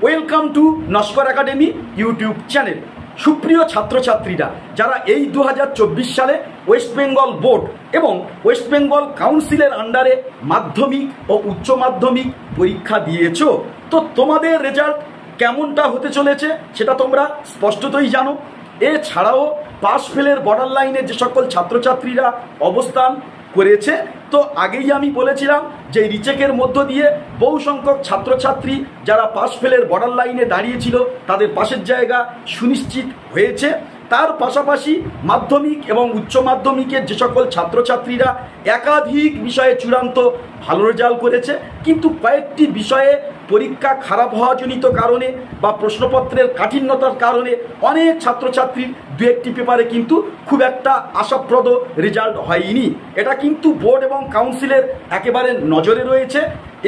Welcome to Naskar academy YouTube channel. সুপ্রিয় ছাত্রছাত্রীরা, যারা এই 2024 সালে ওয়েস্ট বেঙ্গল বোর্ড এবং ওয়েস্ট বেঙ্গল কাউন্সিলের আন্ডারে মাধ্যমিক ও উচ্চ মাধ্যমিক পরীক্ষা দিয়েছো, তো তোমাদের রেজাল্ট কেমনটা হতে চলেছে সেটা তোমরা স্পষ্টতই জানো। এছাড়াও পাস ফেলের বর্ডার লাইনে যে সকল ছাত্রছাত্রীরা অবস্থান করেছে, তো আগেই আমি বলেছিলাম যে রিচেকের মধ্য দিয়ে বহু সংখ্যক ছাত্রছাত্রী যারা পাস ফেলের বর্ডার লাইনে দাঁড়িয়েছিল তাদের পাশের জায়গা সুনিশ্চিত হয়েছে। তার পাশাপাশি মাধ্যমিক এবং উচ্চ মাধ্যমিকের যে সকল ছাত্রছাত্রীরা একাধিক বিষয়ে চূড়ান্ত ভালো রেজাল্ট করেছে, কিন্তু কয়েকটি বিষয়ে পরীক্ষা খারাপ হওয়াজনিত কারণে বা প্রশ্নপত্রের কাঠিন্যতার কারণে অনেক ছাত্রছাত্রীর দু একটি পেপারে কিন্তু খুব একটা আশাপ্রদ রেজাল্ট হয়নি। এটা কিন্তু বোর্ড এবং কাউন্সিলের একেবারে নজরে রয়েছে।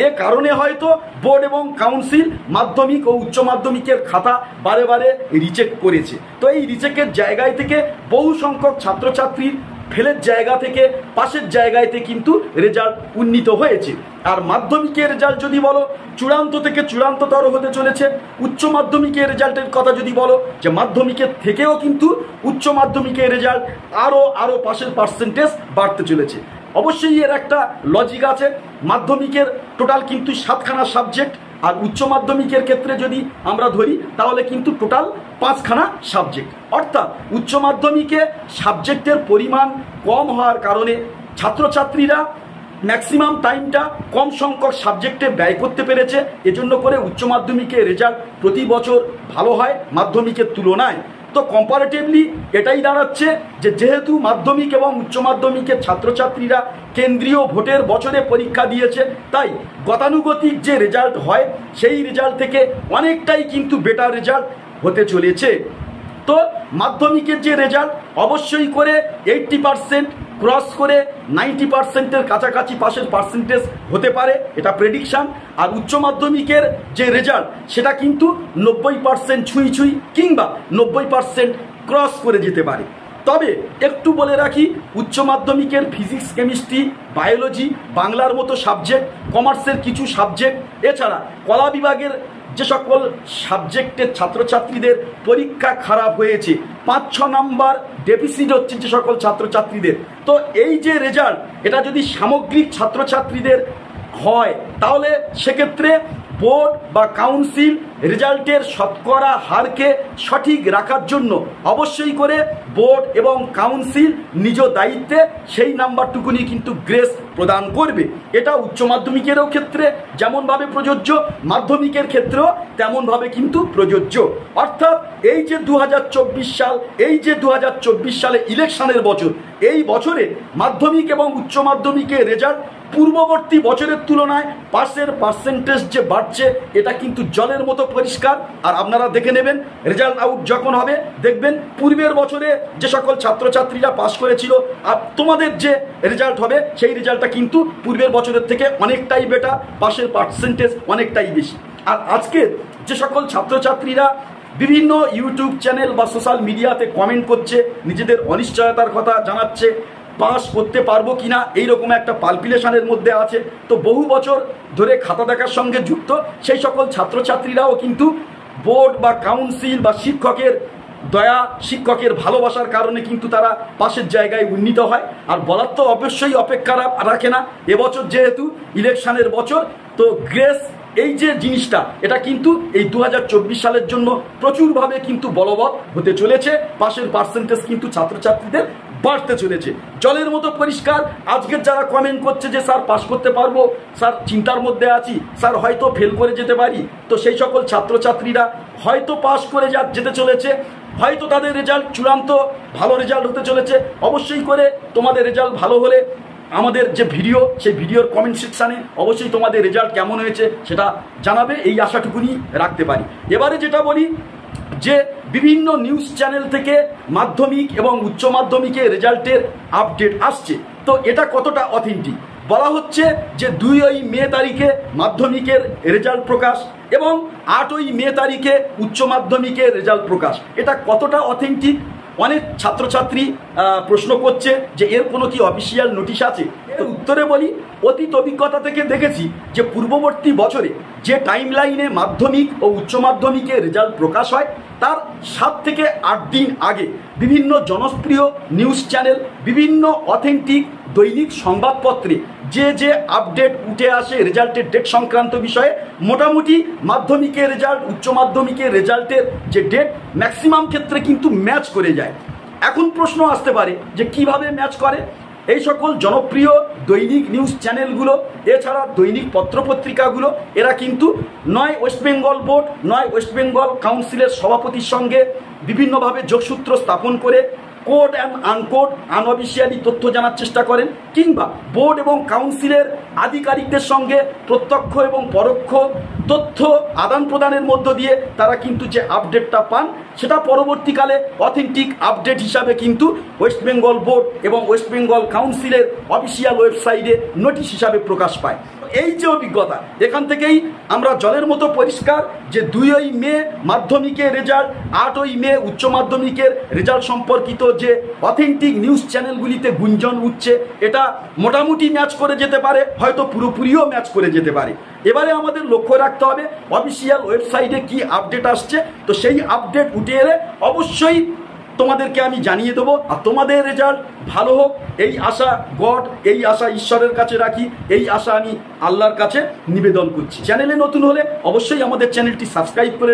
এ কারণে হয়তো বোর্ড এবং কাউন্সিল মাধ্যমিক ও উচ্চ মাধ্যমিকের খাতা বারে বারে রিচেক করেছে। তো এই রিচেকের জায়গায় থেকে বহু সংখ্যক ছাত্রছাত্রীর ফেলের জায়গা থেকে পাশের জায়গাতে কিন্তু রেজাল্ট উন্নীত হয়েছে। আর মাধ্যমিকের রেজাল্ট যদি বলো, চূড়ান্ত থেকে চূড়ান্ততর হতে চলেছে। উচ্চ মাধ্যমিকের রেজাল্টের কথা যদি বলো, যে মাধ্যমিকের থেকেও কিন্তু উচ্চ মাধ্যমিকের রেজাল্ট আরও পাশের পার্সেন্টেজ বাড়তে চলেছে। অবশ্যই এর একটা লজিক আছে। মাধ্যমিকের টোটাল কিন্তু 7খানা সাবজেক্ট, আর উচ্চ মাধ্যমিকের ক্ষেত্রে যদি আমরা ধরি তাহলে কিন্তু টোটাল 5খানা সাবজেক্ট। অর্থাৎ উচ্চ মাধ্যমিকে সাবজেক্টের পরিমাণ কম হওয়ার কারণে ছাত্রছাত্রীরা ম্যাক্সিমাম টাইমটা কম সংখ্যক সাবজেক্টে ব্যয় করতে পেরেছে। এজন্য করে উচ্চ মাধ্যমিকের রেজাল্ট প্রতি বছর ভালো হয় মাধ্যমিকের তুলনায়। তো কম্পারেটিভলি এটাই দাঁড়াচ্ছে যে যেহেতু মাধ্যমিক এবং উচ্চ মাধ্যমিকের ছাত্রছাত্রীরা কেন্দ্রীয় ভোটের বছরে পরীক্ষা দিয়েছে, তাই গতানুগতিক যে রেজাল্ট হয় সেই রেজাল্ট থেকে অনেকটাই কিন্তু বেটার রেজাল্ট হতে চলেছে। তো মাধ্যমিকের যে রেজাল্ট অবশ্যই করে 80% ক্রস করে 90%-এর কাছাকাছি পাশের পার্সেন্টেজ হতে পারে, এটা প্রেডিকশান। আর উচ্চ মাধ্যমিকের যে রেজাল্ট সেটা কিন্তু 90% ছুঁই কিংবা 90% ক্রস করে যেতে পারে। তবে একটু বলে রাখি, উচ্চ মাধ্যমিকের ফিজিক্স, কেমিস্ট্রি, বায়োলজি, বাংলার মতো সাবজেক্ট, কমার্সের কিছু সাবজেক্ট, এছাড়া কলা বিভাগের যে সকল সাবজেক্টের ছাত্রছাত্রীদের পরীক্ষা খারাপ হয়েছে, 5-6 নাম্বার ডেফিসিট হচ্ছে যে সকল ছাত্রছাত্রীদের, তো এই যে রেজাল্ট এটা যদি সামগ্রিক ছাত্রছাত্রীদের হয় তাহলে সেক্ষেত্রে বোর্ড বা কাউন্সিল রেজাল্টের শতকরা হারকে সঠিক রাখার জন্য অবশ্যই করে বোর্ড এবং কাউন্সিল নিজ দায়িত্বে সেই নাম্বারটুকুনি কিন্তু গ্রেস প্রদান করবে। এটা উচ্চ মাধ্যমিকেরও ক্ষেত্রে যেমনভাবে প্রযোজ্য, মাধ্যমিকের ক্ষেত্রেও তেমনভাবে কিন্তু প্রযোজ্য। অর্থাৎ এই যে 2024 সাল, এই যে 2024 সালে ইলেকশনের বছর, এই বছরে মাধ্যমিক এবং উচ্চ মাধ্যমিকের রেজাল্ট পূর্ববর্তী বছরের তুলনায় পাশের পার্সেন্টেজ যে বাড়ছে এটা কিন্তু জলের মতো পরিষ্কার। আর আপনারা দেখে নেবেন, রেজাল্ট আউট যখন হবে দেখবেন পূর্বের বছরে যে সকল ছাত্রছাত্রীরা পাস করেছিল আর তোমাদের যে রেজাল্ট হবে সেই রেজাল্টটা কিন্তু পূর্বের বছরের থেকে অনেকটাই বেটার, পাশের পার্সেন্টেজ অনেকটাই বেশি। আর আজকে যে সকল ছাত্রছাত্রীরা বিভিন্ন ইউটিউব চ্যানেল বা সোশ্যাল মিডিয়াতে কমেন্ট করছে, নিজেদের অনিশ্চয়তার কথা জানাচ্ছে, পাস করতে পারবো কিনা এইরকম একটা পালপিলেশনের মধ্যে আছে, তো বহু বছর ধরে খাতা দেখার সঙ্গে যুক্ত সেই সকল ছাত্রছাত্রীরাও কিন্তু বোর্ড বা কাউন্সিল বা শিক্ষকের দয়া, শিক্ষকের ভালোবাসার কারণে কিন্তু তারা পাশের জায়গায় উন্নীত হয়। আর বলার তো অবশ্যই অপেক্ষা রাখে না, এবছর যেহেতু ইলেকশনের বছর, তো গ্রেস এই যে জিনিসটা এটা কিন্তু এই 2024 সালের জন্য প্রচুরভাবে কিন্তু বলবৎ হতে চলেছে। পাশের পার্সেন্টেজ কিন্তু ছাত্রছাত্রীদের বাড়তে চলেছে, জলের মতো পরিষ্কার। আজকের যারা কমেন্ট করছে যে স্যার পাস করতে পারবো, স্যার চিন্তার মধ্যে আছি, স্যার হয়তো ফেল করে যেতে পারি, তো সেই সকল ছাত্রছাত্রীরা হয়তো পাস করে যেতে চলেছে, হয়তো তাদের রেজাল্ট চূড়ান্ত ভালো রেজাল্ট হতে চলেছে। অবশ্যই করে তোমাদের রেজাল্ট ভালো হলে আমাদের যে ভিডিও, সেই ভিডিওর কমেন্ট সেকশানে অবশ্যই তোমাদের রেজাল্ট কেমন হয়েছে সেটা জানাবে, এই আশাটুকুনি রাখতে পারি। এবারে যেটা বলি যে বিভিন্ন নিউজ চ্যানেল থেকে মাধ্যমিক এবং উচ্চ মাধ্যমিকের রেজাল্টের আপডেট আসছে, তো এটা কতটা অথেন্টিক? বলা হচ্ছে যে 2 মে তারিখে মাধ্যমিকের রেজাল্ট প্রকাশ এবং 8 মে তারিখে উচ্চ মাধ্যমিকের রেজাল্ট প্রকাশ। এটা কতটা অথেন্টিক অনেক ছাত্রছাত্রী প্রশ্ন করছে যে এর কোনো কি অফিসিয়াল নোটিশ আছে। এর উত্তরে বলি, অতীত অভিজ্ঞতা থেকে দেখেছি যে পূর্ববর্তী বছরে যে টাইম লাইনে মাধ্যমিক ও উচ্চ মাধ্যমিকের রেজাল্ট প্রকাশ হয় তার 7 থেকে 8 দিন আগে বিভিন্ন জনপ্রিয় নিউজ চ্যানেল, বিভিন্ন অথেন্টিক দৈনিক সংবাদপত্রে যে আপডেট উঠে আসে রেজাল্টের ডেট সংক্রান্ত বিষয়ে, মোটামুটি মাধ্যমিকের রেজাল্ট উচ্চ মাধ্যমিকের রেজাল্টের যে ডেট ম্যাক্সিমাম ক্ষেত্রে কিন্তু ম্যাচ করে যায়। এখন প্রশ্ন আসতে পারে যে কিভাবে ম্যাচ করে। এই সকল জনপ্রিয় দৈনিক নিউজ চ্যানেলগুলো, এছাড়া দৈনিক পত্রপত্রিকাগুলো, এরা কিন্তু নয় ওয়েস্ট বেঙ্গল বোর্ড নয় ওয়েস্ট বেঙ্গল কাউন্সিলের সভাপতির সঙ্গে বিভিন্নভাবে যোগসূত্র স্থাপন করে কোড অ্যান্ড আনকোড আনঅফিসিয়ালি তথ্য জানার চেষ্টা করেন, কিংবা বোর্ড এবং কাউন্সিলের আধিকারিকদের সঙ্গে প্রত্যক্ষ এবং পরোক্ষ তথ্য আদান প্রদানের মধ্য দিয়ে তারা কিন্তু যে আপডেটটা পান সেটা পরবর্তীকালে অথেন্টিক আপডেট হিসাবে কিন্তু ওয়েস্ট বেঙ্গল বোর্ড এবং ওয়েস্ট বেঙ্গল কাউন্সিলের অফিসিয়াল ওয়েবসাইটে নোটিশ হিসাবে প্রকাশ পায়। এই যে অভিজ্ঞতা, এখান থেকেই আমরা জলের মতো পরিষ্কার যে 2ই মে মাধ্যমিকের রেজাল্ট, 8ই মে উচ্চ মাধ্যমিকের রেজাল্ট সম্পর্কিত যে অথেন্টিক নিউজ চ্যানেলগুলিতে গুঞ্জন উঠছে, এটা মোটামুটি ম্যাচ করে যেতে পারে, হয়তো পুরোপুরিও ম্যাচ করে যেতে পারে। এবারে আমাদের লক্ষ্য রাখতে হবে অফিসিয়াল ওয়েবসাইটে কি আপডেট আসছে। তো সেই আপডেট উঠে এলে অবশ্যই তোমাদেরকে আমি জানিয়ে দেবো। আর তোমাদের রেজাল্ট ভালো হোক এই আশা এই আশা ঈশ্বরের কাছে রাখি, এই আশা আমি আল্লাহর কাছে নিবেদন করছি। চ্যানেলে নতুন হলে অবশ্যই আমাদের চ্যানেলটি সাবস্ক্রাইব করে